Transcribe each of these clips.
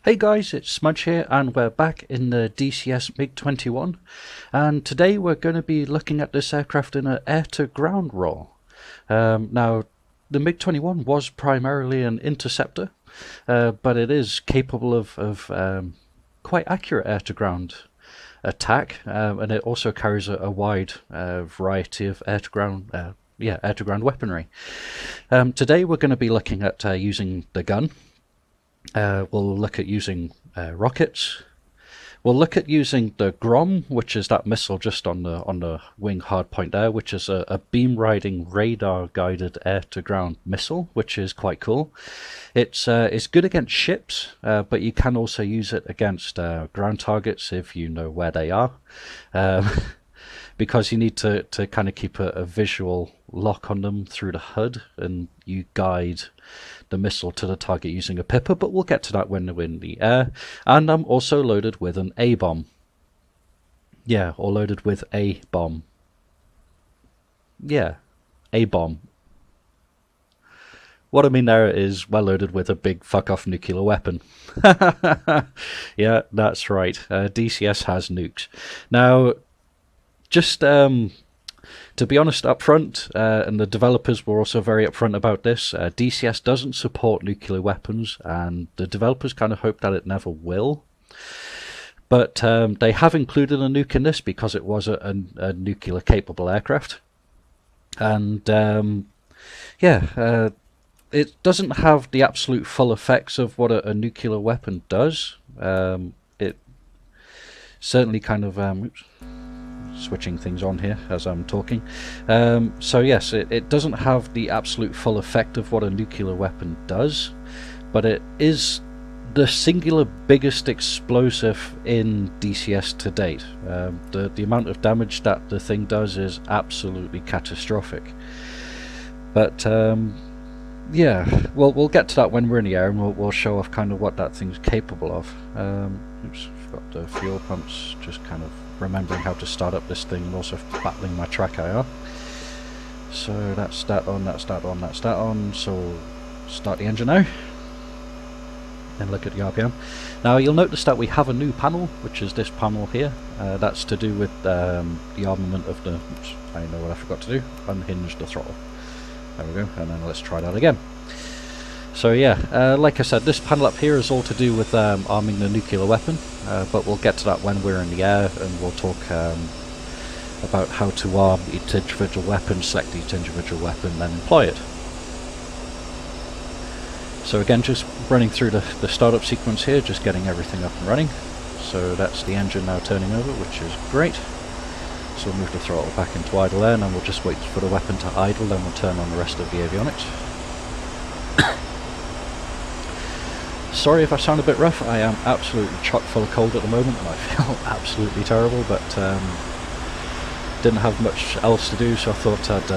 Hey guys, it's Smudge here and we're back in the DCS MiG-21, and today we're going to be looking at this aircraft in an air-to-ground role. Now, the MiG-21 was primarily an interceptor, but it is capable of quite accurate air-to-ground attack, and it also carries a wide variety of air-to-ground weaponry. Today we're going to be looking at using the gun. We'll look at using rockets. We'll look at using the Grom, which is that missile just on the wing hardpoint there, which is a beam riding radar guided air to ground missile, which is quite cool. It's good against ships, but you can also use it against ground targets if you know where they are, because you need to kind of keep a visual lock on them through the HUD, and you guide the missile to the target using a pipper, but we'll get to that when we're in the air. And I'm also loaded with an A-bomb. Yeah, or loaded with a bomb. Yeah, A-bomb. What I mean there is well loaded with a big fuck-off nuclear weapon. Yeah, that's right. DCS has nukes. Now, just to be honest up front, and the developers were also very upfront about this, DCS doesn't support nuclear weapons, and the developers kind of hope that it never will. But they have included a nuke in this because it was a nuclear capable aircraft. And it doesn't have the absolute full effects of what a nuclear weapon does. It certainly kind of... oops. Switching things on here as I'm talking. So yes, it doesn't have the absolute full effect of what a nuclear weapon does, but it is the singular biggest explosive in DCS to date. The amount of damage that the thing does is absolutely catastrophic. But yeah, we'll get to that when we're in the air, and we'll show off kind of what that thing's capable of. Oops, forgot the fuel pumps, just kind of remembering how to start up this thing and also battling my track IR. So that's that on, that's that on, that's that on. So start the engine now and look at the RPM. Now you'll notice that we have a new panel, which is this panel here. That's to do with the armament of the... Oops, I know what I forgot to do. Unhinge the throttle. There we go, and then let's try that again. So yeah, like I said, this panel up here is all to do with arming the nuclear weapon, but we'll get to that when we're in the air, and we'll talk about how to arm each individual weapon, select each individual weapon, then employ it. So again, just running through the startup sequence here, just getting everything up and running. So that's the engine now turning over, which is great. So we'll move the throttle back into idle there, and then we'll just wait for the weapon to idle, then we'll turn on the rest of the avionics. Sorry if I sound a bit rough, I am absolutely chock full of cold at the moment and I feel absolutely terrible, but didn't have much else to do, so I thought I'd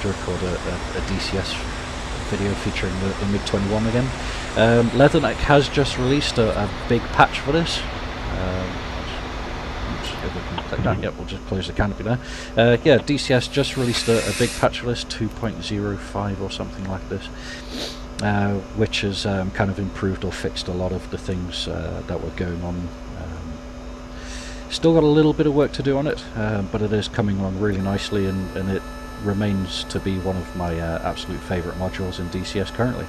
record a DCS video featuring the MiG-21 again. Leatherneck has just released a big patch for this. Yep, we'll just close the canopy there. Yeah, DCS just released a big patch for this, 2.05 or something like this. Which has kind of improved or fixed a lot of the things that were going on. Still got a little bit of work to do on it, but it is coming along really nicely, and it remains to be one of my absolute favourite modules in DCS currently,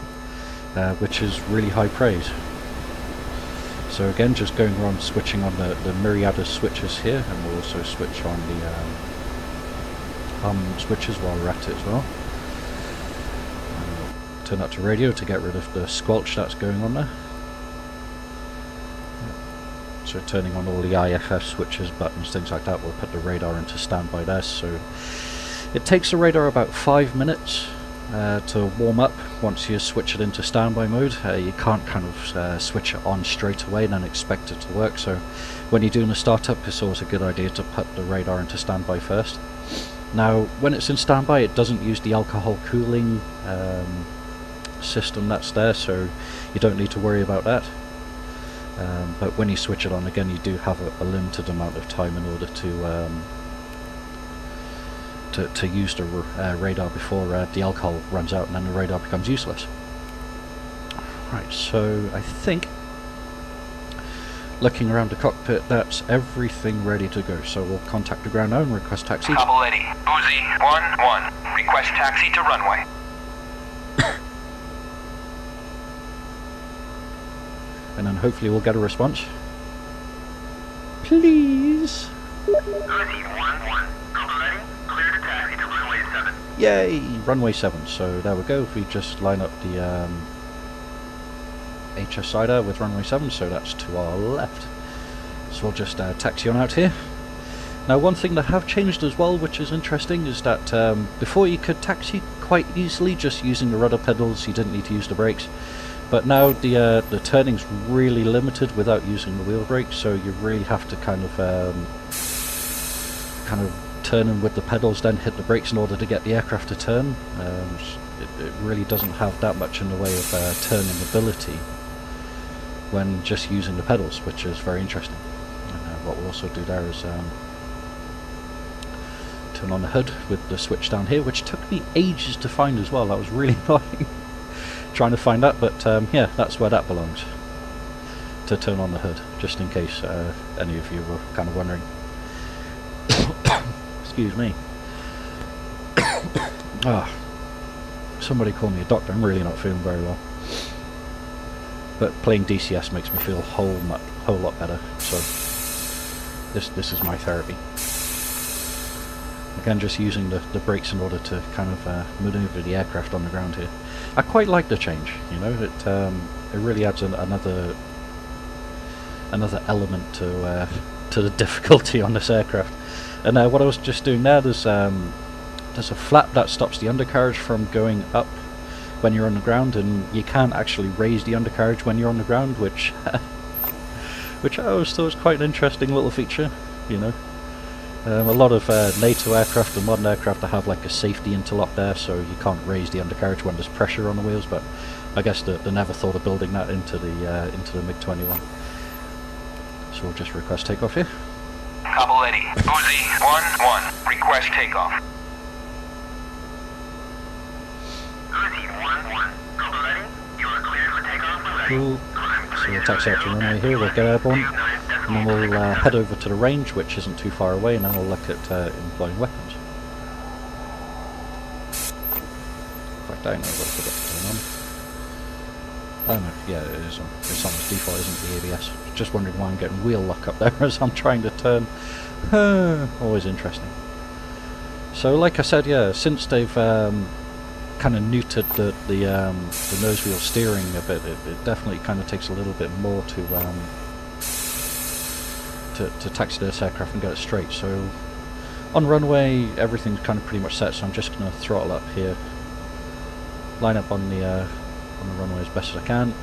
which is really high praise. So again, just going around switching on the myriad of switches here, and we'll also switch on the armament switches while we're at it as well. Turn that to radio to get rid of the squelch that's going on there. So turning on all the IFF switches, buttons, things like that, will put the radar into standby there. So it takes the radar about 5 minutes to warm up once you switch it into standby mode. You can't kind of switch it on straight away and then expect it to work. So when you're doing a startup, it's always a good idea to put the radar into standby first. Now when it's in standby, it doesn't use the alcohol cooling system that's there, so you don't need to worry about that. But when you switch it on again, you do have a limited amount of time in order to use the radar before the alcohol runs out and then the radar becomes useless. Right, so I think Looking around the cockpit, that's everything ready to go. So we'll contact the ground now and request taxi. Cobble Eddy, Uzi 1-1. Request taxi to runway. And then hopefully we'll get a response. Please. Uzi 1-1. Cobble Eddy, clear to taxi to runway 7. Yay! Runway 7. So there we go. If we just line up the HSI there with runway 7, so that's to our left. So we'll just taxi on out here. Now one thing that have changed as well, which is interesting, is that before you could taxi quite easily just using the rudder pedals, you didn't need to use the brakes. But now the turning's really limited without using the wheel brakes, so you really have to kind of turn in with the pedals, then hit the brakes in order to get the aircraft to turn. It really doesn't have that much in the way of turning ability when just using the pedals, which is very interesting. And what we'll also do there is turn on the hood with the switch down here, which took me ages to find as well. That was really annoying trying to find that, but yeah, that's where that belongs, to turn on the hood, just in case any of you were kind of wondering. Excuse me. Somebody call me a doctor. I'm really not feeling very well. But playing DCS makes me feel a whole lot better. So this is my therapy. Again, just using the brakes in order to kind of maneuver the aircraft on the ground here. I quite like the change. You know, it really adds another element to the difficulty on this aircraft. And what I was just doing there, there's a flap that stops the undercarriage from going up when you're on the ground, and you can't actually raise the undercarriage when you're on the ground, which I always thought was quite an interesting little feature, you know. A lot of NATO aircraft and modern aircraft have like a safety interlock there, so you can't raise the undercarriage when there's pressure on the wheels, but I guess they never thought of building that into the MiG-21. So we'll just request takeoff here. Cobble Eddy, Uzi 1-1. Request takeoff. Uzi 1-1. Cobble Eddy, you are cleared for takeoff when ready. Cool. So we'll taxi out to the runway here, we'll get airborne, and then we'll head over to the range, which isn't too far away, and then we'll look at employing weapons. In fact, I know what I forgot to turn on. Oh no, yeah, it is on. It's on its default, isn't the ABS. Just wondering why I'm getting wheel lock up there as I'm trying to turn. Always interesting. So like I said, yeah, since they've kind of neutered the nose wheel steering a bit, it definitely kind of takes a little bit more to taxi this aircraft and get it straight. So on runway, everything's kind of pretty much set, so I'm just going to throttle up here, line up on the runway as best as I can.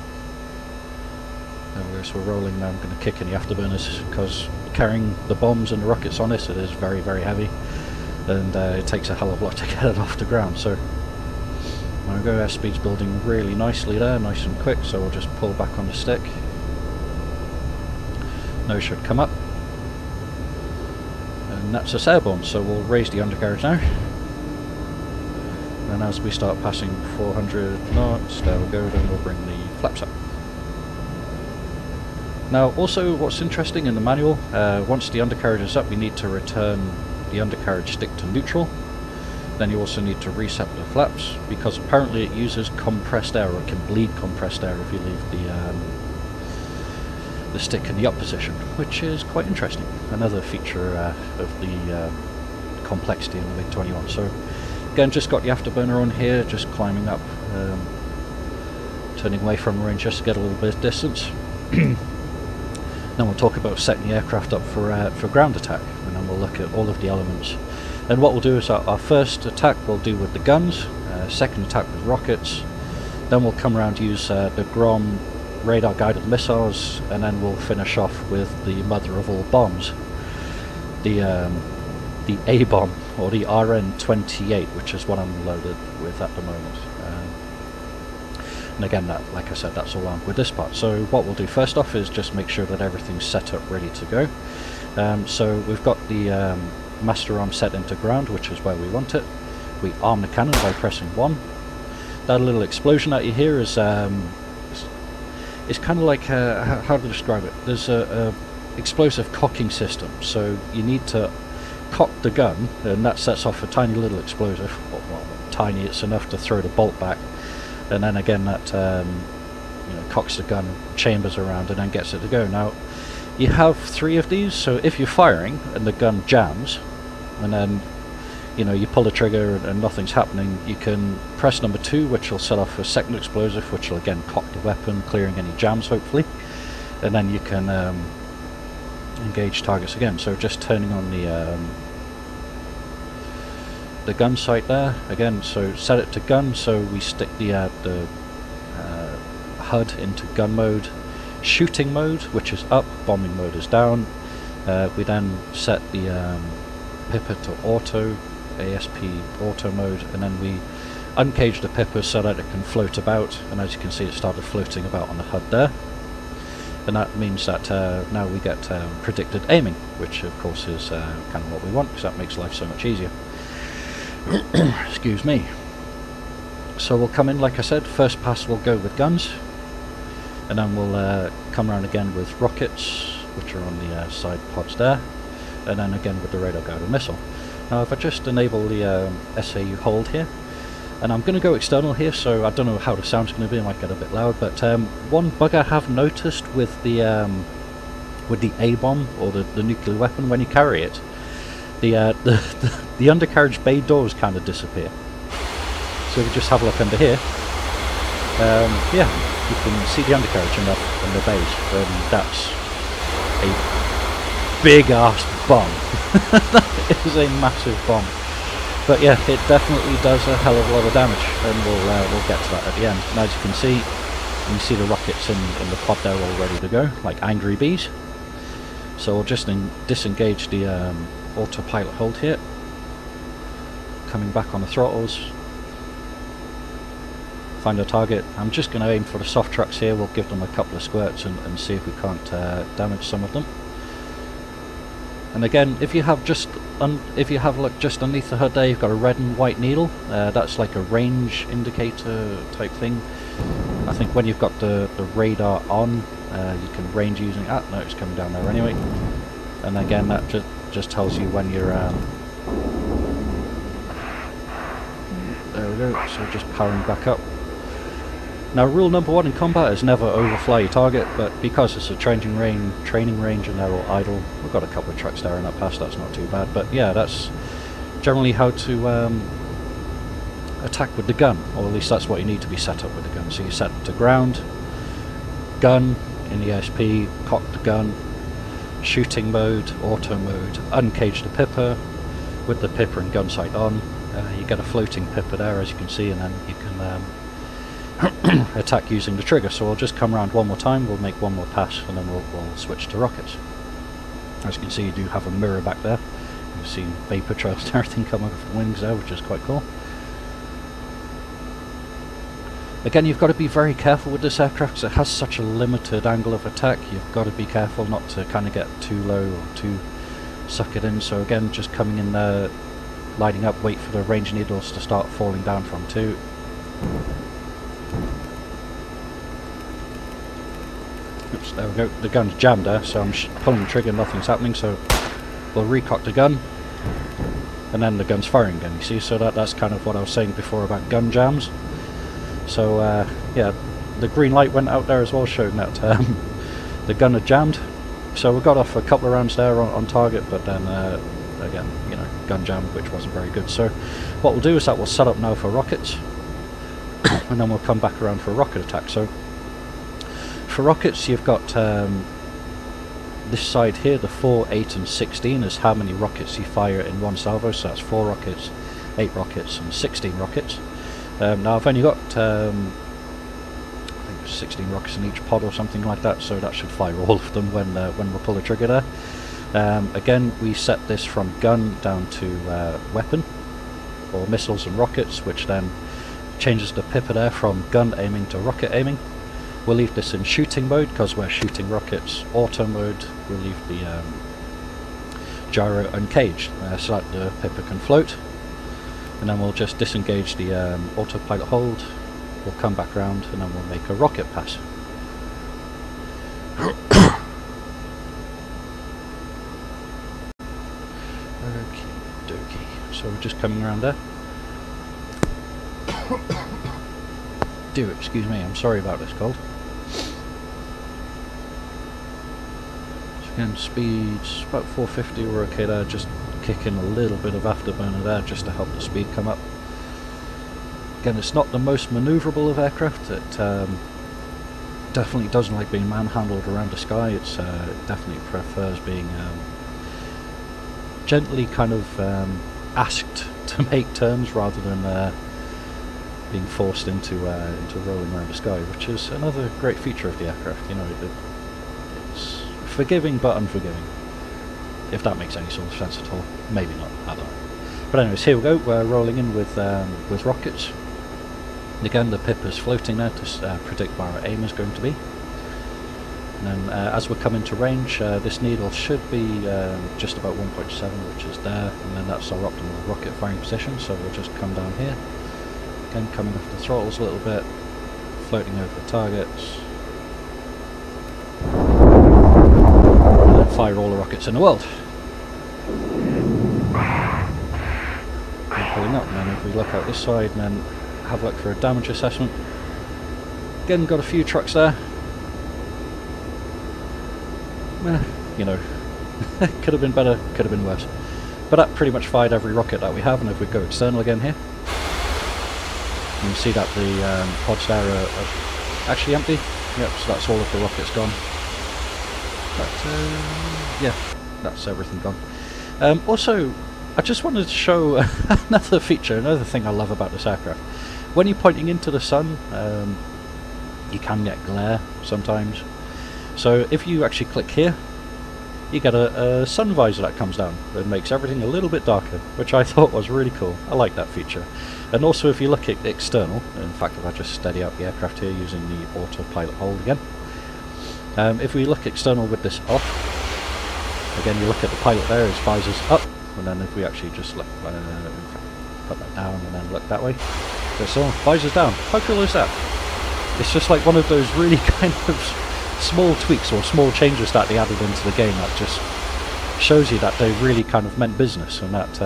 There we go, so we're rolling now. I'm going to kick in the afterburners because carrying the bombs and the rockets on this, it is very, very heavy, and it takes a hell of a lot to get it off the ground. So there we go, airspeed's building really nicely there, nice and quick, so we'll just pull back on the stick. Nose should come up. And that's us airborne, so we'll raise the undercarriage now. And as we start passing 400 knots, there we go, then we'll bring the flaps up. Now also what's interesting in the manual, once the undercarriage is up, we need to return the undercarriage stick to neutral. Then you also need to reset the flaps, because apparently it uses compressed air, or it can bleed compressed air if you leave the stick in the up position, which is quite interesting. Another feature of the complexity in the MiG-21. So again, just got the afterburner on here, just climbing up, turning away from the range just to get a little bit of distance. Then we'll talk about setting the aircraft up for ground attack, and then we'll look at all of the elements. And what we'll do is our first attack we'll do with the guns, second attack with rockets, then we'll come around to use the Grom radar guided missiles, and then we'll finish off with the mother of all bombs, the A-bomb, or the RN-28, which is what I'm loaded with at the moment. And again, that, like I said, that's all armed with this part. So what we'll do first off is just make sure that everything's set up ready to go. So we've got the master arm set into ground, which is where we want it. We arm the cannon by pressing 1. That little explosion that you hear is it's kind of like how to describe it. There's a explosive cocking system, so you need to cock the gun, and that sets off a tiny little explosive. Well, tiny, it's enough to throw the bolt back, and then again that cocks the gun, chambers around, and then gets it to go. Now you have 3 of these, so if you're firing and the gun jams, and then you pull the trigger and nothing's happening, you can press number 2, which will set off a second explosive, which will again cock the weapon, clearing any jams hopefully, and then you can engage targets again. So just turning on the gun sight there again, so set it to gun, so we stick the HUD into gun mode, shooting mode, which is up, bombing mode is down. We then set the Pipper to auto, ASP auto mode, and then we uncage the Pipper so that it can float about, and as you can see it started floating about on the HUD there. And that means that now we get predicted aiming, which of course is kind of what we want, because that makes life so much easier. Excuse me. So we'll come in, like I said, first pass we'll go with guns, and then we'll come around again with rockets, which are on the side pods there, and then again with the radar guided missile. Now if I just enable the SAU hold here, and I'm going to go external here, so I don't know how the sound's going to be, I might get a bit loud, but one bug I have noticed with the A-bomb, or the nuclear weapon, when you carry it, the undercarriage bay doors kind of disappear. So if you just have a look under here, yeah, you can see the undercarriage in the bays, and that's a big ass bomb. It is a massive bomb. But yeah, it definitely does a hell of a lot of damage, and we'll get to that at the end. And as you can see the rockets in the pod there all ready to go, like angry bees. So we'll just disengage the autopilot hold here, coming back on the throttles, find a target. I'm just going to aim for the soft trucks here. We'll give them a couple of squirts and see if we can't damage some of them. And again, if you have look just underneath the HUD there, you've got a red and white needle. That's like a range indicator type thing. I think when you've got the radar on, you can range using no, it's coming down there anyway. And again, that just tells you when you're there we go. So just powering back up. Now rule number 1 in combat is never overfly your target, but because it's a training range and they're all idle, we've got a couple of trucks there in that pass, that's not too bad. But yeah, that's generally how to attack with the gun, or at least that's what you need to be set up with the gun. So you set it to ground, gun in the ASP, cock the gun, shooting mode, auto mode, uncage the Pipper with the Pipper and gun sight on. You get a floating Pipper there, as you can see, and then you can attack using the trigger. So we'll just come around one more time, we'll make one more pass, and then we'll switch to rockets. As you can see, you do have a mirror back there. You've seen vapor trails and everything come over from wings there, which is quite cool. Again, you've got to be very careful with this aircraft because it has such a limited angle of attack. You've got to be careful not to kind of get too low or too suck it in. So again, just coming in there, lighting up, wait for the range needles to start falling down from 2. Oops, there we go. The gun's jammed there, so I'm pulling the trigger, nothing's happening, so we'll recock the gun, and then the gun's firing again, you see, so that's kind of what I was saying before about gun jams. So yeah, the green light went out there as well, showing that the gun had jammed. So we got off a couple of rounds there on target, but then again, gun jammed, which wasn't very good. So what we'll do is that we'll set up now for rockets, and then we'll come back around for a rocket attack. So for rockets, you've got this side here, the 4, 8 and 16 is how many rockets you fire in one salvo, so that's 4 rockets, 8 rockets and 16 rockets. Now I've only got I think 16 rockets in each pod or something like that, so that should fire all of them when we pull the trigger there. Again, we set this from gun down to weapon, or missiles and rockets, which then changes the Pipper there from gun aiming to rocket aiming. We'll leave this in shooting mode because we're shooting rockets. Auto mode, we'll leave the gyro uncaged so that the Pipper can float. And then we'll just disengage the autopilot hold. We'll come back round and then we'll make a rocket pass. Okie dokie. So we're just coming around there. Do excuse me, I'm sorry about this cold. So again, speeds about 450, we're okay there, just kick in a little bit of afterburner there just to help the speed come up. Again, it's not the most manoeuvrable of aircraft. It definitely doesn't like being manhandled around the sky. It definitely prefers being gently kind of asked to make turns rather than being forced into rolling around the sky, which is another great feature of the aircraft. You know, it's forgiving but unforgiving, if that makes any sort of sense at all. Maybe not, I don't know. But anyways, here we go. We're rolling in with rockets. Again, the pip is floating there to predict where our aim is going to be. And then as we're coming to range, this needle should be just about 1.7, which is there, and then that's our optimal rocket firing position, so we'll just come down here. Again, coming off the throttles a little bit, floating over the targets, and then fire all the rockets in the world. And pulling up, and then if we look out this side and then have a look for a damage assessment. Again, got a few trucks there. You know, could have been better, could have been worse. But that pretty much fired every rocket that we have, and if we go external again here, you can see that the pods there are actually empty. Yep, so that's all of the rockets gone. But yeah, that's everything gone. Also, I just wanted to show another feature, another thing I love about this aircraft. When you're pointing into the sun, you can get glare sometimes. So if you actually click here, you get a sun visor that comes down and makes everything a little bit darker, which I thought was really cool. I like that feature. And also if you look at external, in fact if I just steady out the aircraft here using the autopilot hold again, if we look external with this off, again you look at the pilot there, his visor's up, and then if we actually just look, put that down and then look that way, so visor's down. How cool is that? It's just like one of those really kind of small tweaks or small changes that they added into the game that just shows you that they really kind of meant business, and that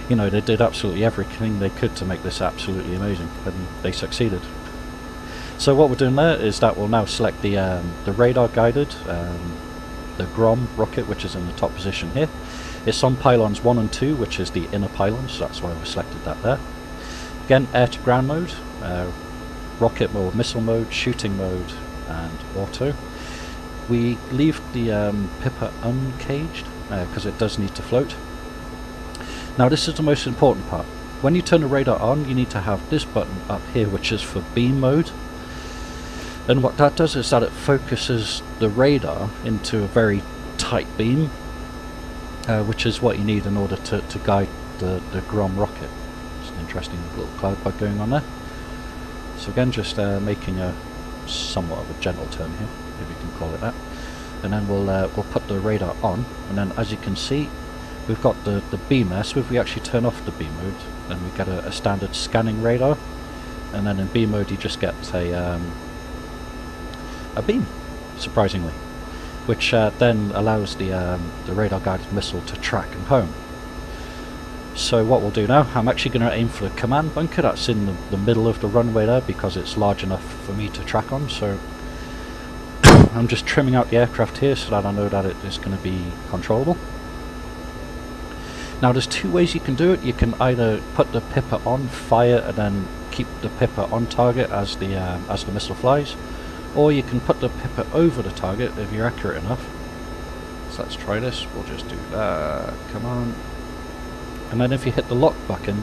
you know, they did absolutely everything they could to make this absolutely amazing, and they succeeded. So what we're doing there is that we'll now select the radar guided the Grom rocket, which is in the top position here. It's on pylons 1 and 2, which is the inner pylons, so that's why we selected that there. Again, air to ground mode, rocket mode, missile mode, shooting mode, and auto. We leave the Pipper uncaged because it does need to float. Now this is the most important part. When you turn the radar on, you need to have this button up here, which is for beam mode. And what that does is that it focuses the radar into a very tight beam, which is what you need in order to guide the Grom rocket. It's an interesting little cloud bug going on there. So again, just making a somewhat of a gentle turn here, if you can call it that. And then we'll put the radar on, and then as you can see, we've got the beam there. So if we actually turn off the beam mode, then we get a standard scanning radar, and then in beam mode you just get a beam, surprisingly, which then allows the radar guided missile to track and home. So what we'll do now, I'm actually going to aim for the command bunker that's in the middle of the runway there, because it's large enough for me to track on. So I'm just trimming out the aircraft here so that I know that it is going to be controllable. Now there's two ways you can do it. You can either put the Pipper on, fire, and then keep the Pipper on target as the missile flies, or you can put the Pipper over the target if you're accurate enough. So let's try this. We'll just do that. Come on. And then if you hit the lock button,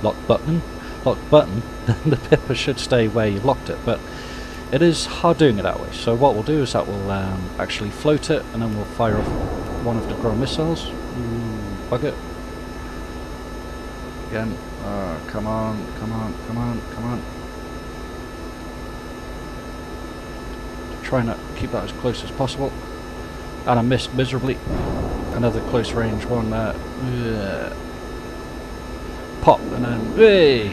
then the Pipper should stay where you've locked it. But it is hard doing it that way. So what we'll do is that we'll actually float it, and then we'll fire off one of the Grom missiles. Bug it. Again. Come on, come on, come on, come on. Try not to keep that as close as possible. And I missed miserably. Another close range one there. Pop, and then, hey!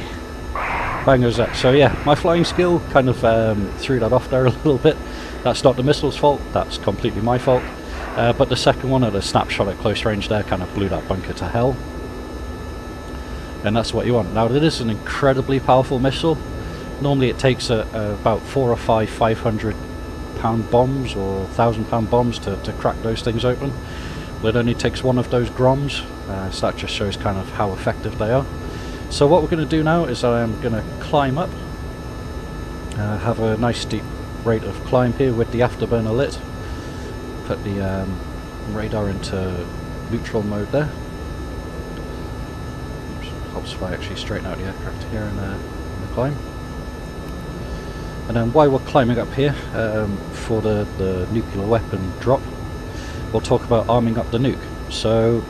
Bangers that. So yeah, my flying skill kind of threw that off there a little bit. That's not the missile's fault, that's completely my fault. But the second one at a snapshot at close range there kind of blew that bunker to hell. And that's what you want. Now it is an incredibly powerful missile. Normally it takes about 4 or 5 500-pound bombs or 1,000-pound bombs to crack those things open. Well, it only takes one of those Groms, so that just shows kind of how effective they are. So what we're going to do now is I am going to climb up, have a nice steep rate of climb here with the afterburner lit, put the radar into neutral mode there. Oops, helps if I actually straighten out the aircraft here in the climb. And then while we're climbing up here for the nuclear weapon drop, we'll talk about arming up the nuke. So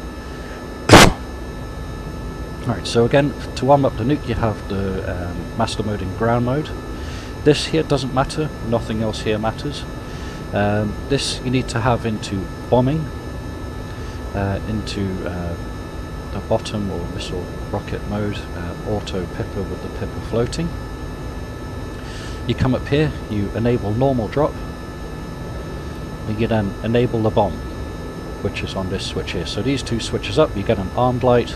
alright, so again, to arm up the nuke you have the master mode and ground mode. This here doesn't matter, nothing else here matters. This you need to have into bombing, into the bottom or missile rocket mode, auto pipper with the pipper floating. You come up here, you enable normal drop, and you then enable the bomb, which is on this switch here. So these two switches up, you get an armed light,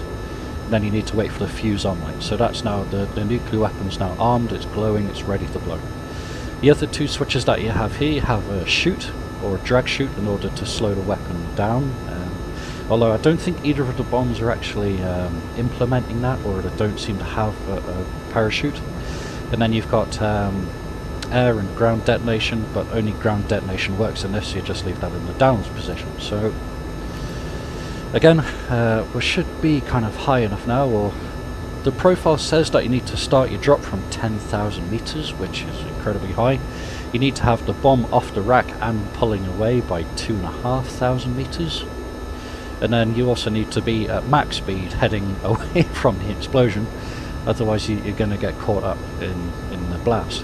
then you need to wait for the fuse on light. So that's now the nuclear weapon's now armed, it's glowing, it's ready to blow. The other two switches that you have here, you have a shoot or a drag shoot in order to slow the weapon down. Although I don't think either of the bombs are actually implementing that, or they don't seem to have a parachute. And then you've got air and ground detonation, but only ground detonation works in this, so you just leave that in the downwards position. So again, we should be kind of high enough now, or the profile says that you need to start your drop from 10,000 meters, which is incredibly high. You need to have the bomb off the rack and pulling away by 2,500 meters. And then you also need to be at max speed heading away from the explosion, otherwise you're going to get caught up in the blast.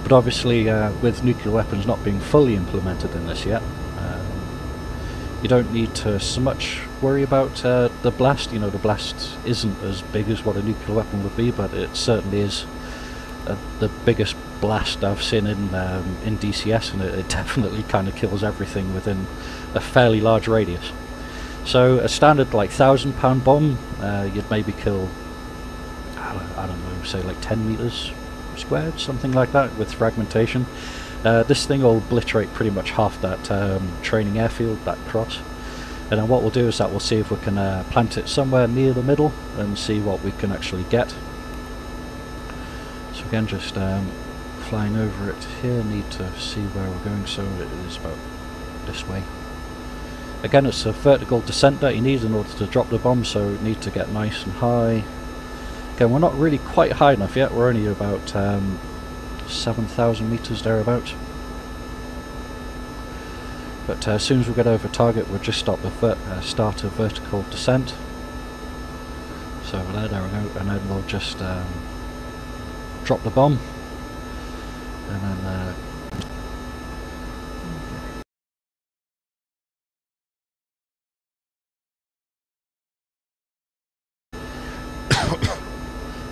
But obviously with nuclear weapons not being fully implemented in this yet, you don't need to so much worry about the blast. You know, the blast isn't as big as what a nuclear weapon would be, but it certainly is the biggest blast I've seen in DCS, and it definitely kind of kills everything within a fairly large radius. So a standard like 1,000-pound bomb, you'd maybe kill, I don't know, say like 10 meters squared, something like that, with fragmentation. This thing will obliterate pretty much half that training airfield, that cross. And then what we'll do is that we'll see if we can plant it somewhere near the middle and see what we can actually get. So again, just flying over it here, need to see where we're going, so it is about this way. Again, it's a vertical descent that you need in order to drop the bomb, so you need to get nice and high. Again, we're not really quite high enough yet, we're only about 7,000 meters thereabouts. But as soon as we get over target, we'll just start a vertical descent. So there we go, and then we'll just drop the bomb, and then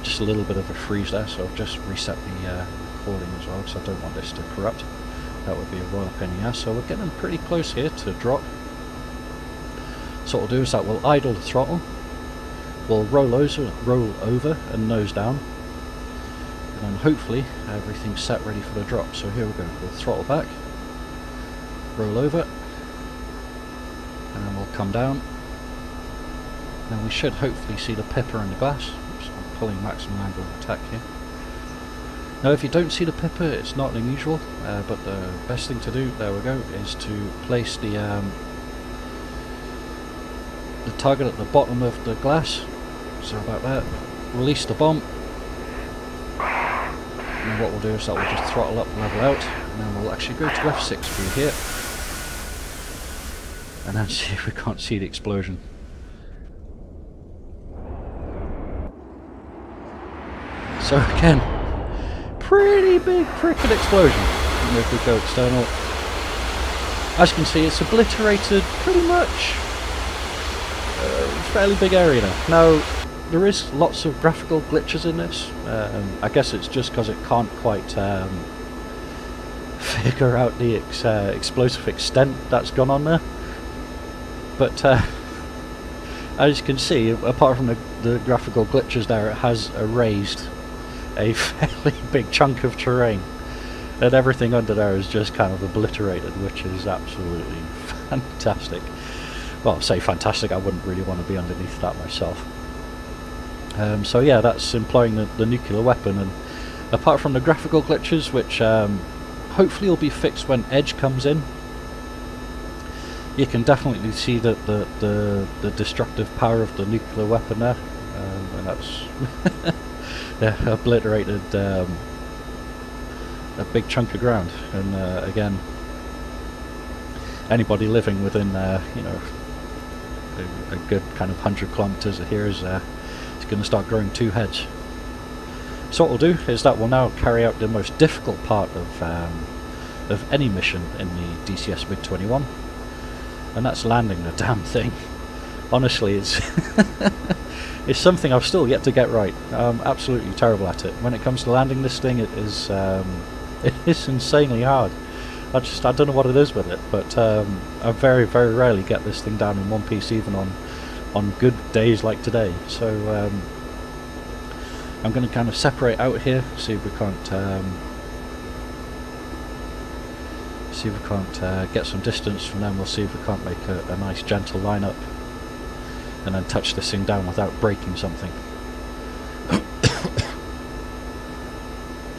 just a little bit of a freeze there, so I've just reset the recording as well, because I don't want this to corrupt. That would be a royal pain in the ass. So we're getting pretty close here to drop. So what we'll do is that we'll idle the throttle, we'll roll over and nose down, and then hopefully everything's set ready for the drop. So here we go, we'll throttle back, roll over, and then we'll come down. Then we should hopefully see the pipper in the glass. Oops, I'm pulling maximum angle of attack here. Now if you don't see the pipper, it's not unusual, but the best thing to do, there we go, is to place the target at the bottom of the glass. So about that, release the bomb, and then what we'll do is that we'll just throttle up, level out, and then we'll actually go to F6 through here, and then see if we can't see the explosion. So again, pretty big frickin' explosion. And if we go external, as you can see, it's obliterated pretty much a fairly big area now. Now, there is lots of graphical glitches in this. I guess it's just because it can't quite figure out the explosive extent that's gone on there. But as you can see, apart from the graphical glitches there, it has erased a fairly big chunk of terrain. And everything under there is just kind of obliterated, which is absolutely fantastic. Well, say fantastic, I wouldn't really want to be underneath that myself. So yeah, that's employing the nuclear weapon, and apart from the graphical glitches, which hopefully will be fixed when Edge comes in, you can definitely see that the destructive power of the nuclear weapon there, and that's yeah, obliterated a big chunk of ground. And again, anybody living within you know, a good kind of 100 kilometers of here is going to start growing two heads. So what we'll do is that we'll now carry out the most difficult part of any mission in the DCS MiG-21, and that's landing the damn thing. Honestly, it's it's something I've still yet to get right. I'm absolutely terrible at it. When it comes to landing this thing, it is insanely hard. I don't know what it is with it, but I very rarely get this thing down in one piece, even on good days like today. So I'm going to kind of separate out here, see if we can't get some distance from them. We'll see if we can't make a nice gentle line up, and then touch this thing down without breaking something.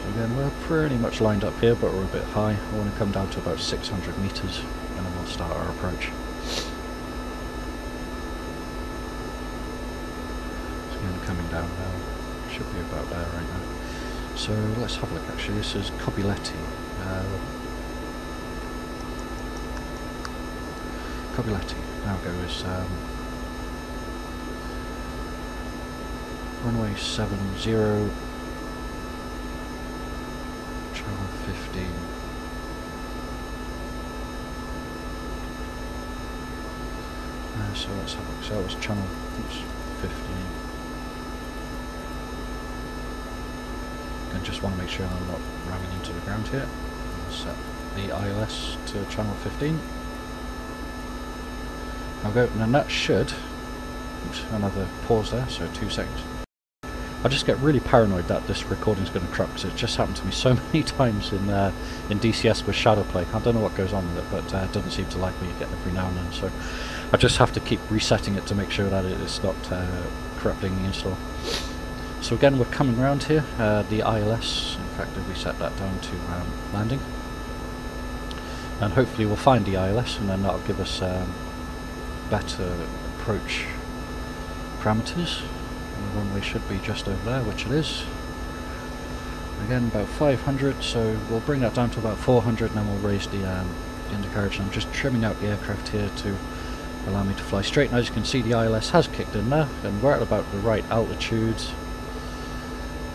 Again, we're pretty much lined up here, but we're a bit high. I want to come down to about 600 meters, and then we'll start our approach. So again, coming down now, should be about there right now. So let's have a look. Actually, this is Kobiletti. Kobiletti now goes runway 70, channel 15. So let's have a look. So that was channel 15. And just want to make sure I'm not ramming into the ground here. I'll set the ILS to channel 15. I'll go, and then that should, oops, another pause there, so 2 seconds. I just get really paranoid that this recording's going to corrupt, because it just happened to me so many times in DCS with Shadowplay. I don't know what goes on with it, but it doesn't seem to like me again every now and then, so I just have to keep resetting it to make sure that it is not corrupting the install. So again, we're coming around here, the ILS, in fact if we set that down to landing, and hopefully we'll find the ILS, and then that'll give us better approach parameters. And the runway should be just over there, which it is. Again, about 500, so we'll bring that down to about 400, and then we'll raise the undercarriage. And I'm just trimming out the aircraft here to allow me to fly straight. And as you can see, the ILS has kicked in there, and we're at about the right altitude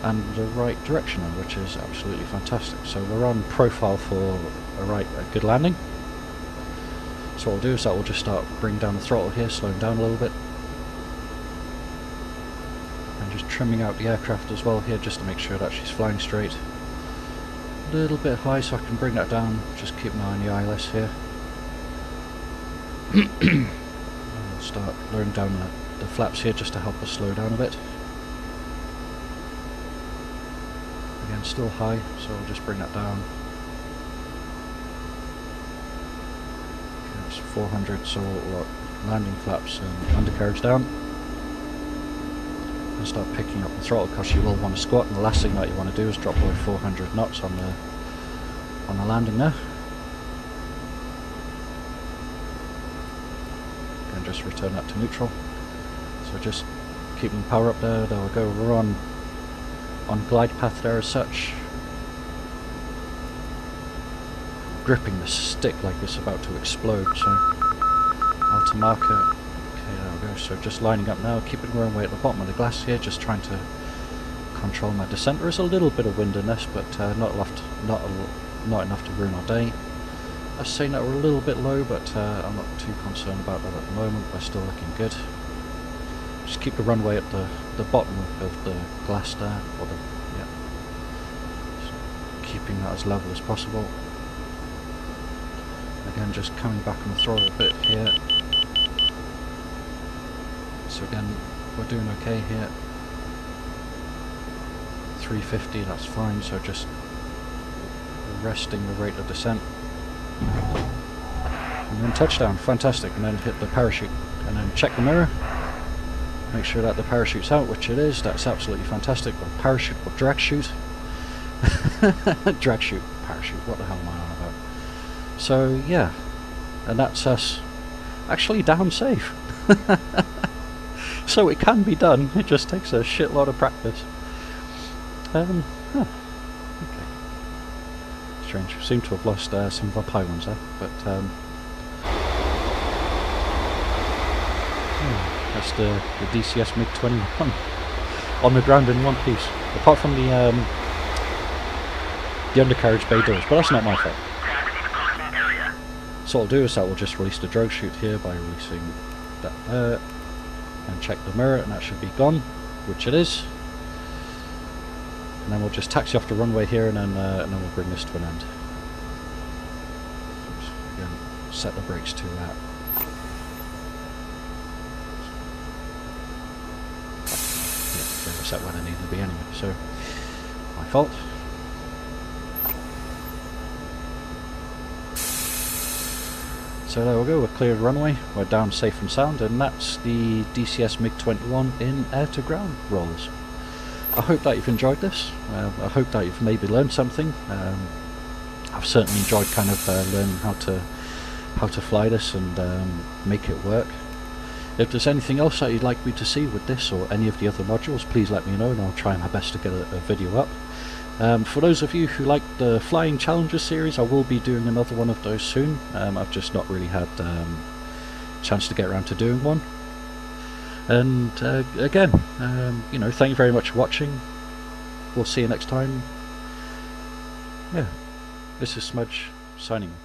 and the right direction, which is absolutely fantastic. So we're on profile for a good landing. So what we'll do is that we'll just start bringing down the throttle here, slowing down a little bit, and just trimming out the aircraft as well here, just to make sure that she's flying straight. A little bit high, so I can bring that down. Just keep an eye on the ILS here. And we'll start lowering down the flaps here just to help us slow down a bit. Again, still high, so we'll just bring that down. 400, so we'll landing flaps and undercarriage down, and start picking up the throttle, because you will want to squat, and the last thing that you want to do is drop below 400 knots on the landing there. And just return that to neutral. So just keeping power up there. There we go. We're on glide path there as such. Gripping the stick like it's about to explode, so alta marker. Okay, there we go. So just lining up now, keeping runway at the bottom of the glass here, just trying to control my descent. There is a little bit of wind in this, but not enough to ruin our day. I was saying that we're a little bit low, but I'm not too concerned about that at the moment. We're still looking good. just keep the runway at the bottom of the glass there, or the, yeah, just keeping that as level as possible. Again, just coming back on the throttle a bit here. So again, we're doing okay here. 350, that's fine, so just arresting the rate of descent. And then touchdown, fantastic, and then hit the parachute. And then check the mirror, make sure that the parachute's out, which it is. That's absolutely fantastic. Or parachute, or drag chute. Drag chute, parachute, what the hell am I on about? So yeah, and that's us actually down safe. So it can be done, it just takes a shitload of practice. Okay. Strange, we seem to have lost some of our pylons there, but that's the DCS MiG-21 on the ground in one piece, apart from the undercarriage bay doors, but that's not my fault. So what I'll do is that we'll just release the drogue chute here by releasing that there, and check the mirror, and that should be gone, which it is. And then we'll just taxi off the runway here, and then we'll bring this to an end. Oops, again, set the brakes to that. Yeah, they were set where they needed to be anyway, so my fault. So there we go, we're cleared runway, we're down safe and sound, and that's the DCS MiG-21 in air-to-ground rollers. I hope that you've enjoyed this. I hope that you've maybe learned something. I've certainly enjoyed kind of learning how to fly this and make it work. If there's anything else that you'd like me to see with this or any of the other modules, please let me know, and I'll try my best to get a video up. For those of you who like the Flying Challenges series, I will be doing another one of those soon. I've just not really had a chance to get around to doing one. And again, you know, thank you very much for watching. We'll see you next time. Yeah, this is Smudge signing off.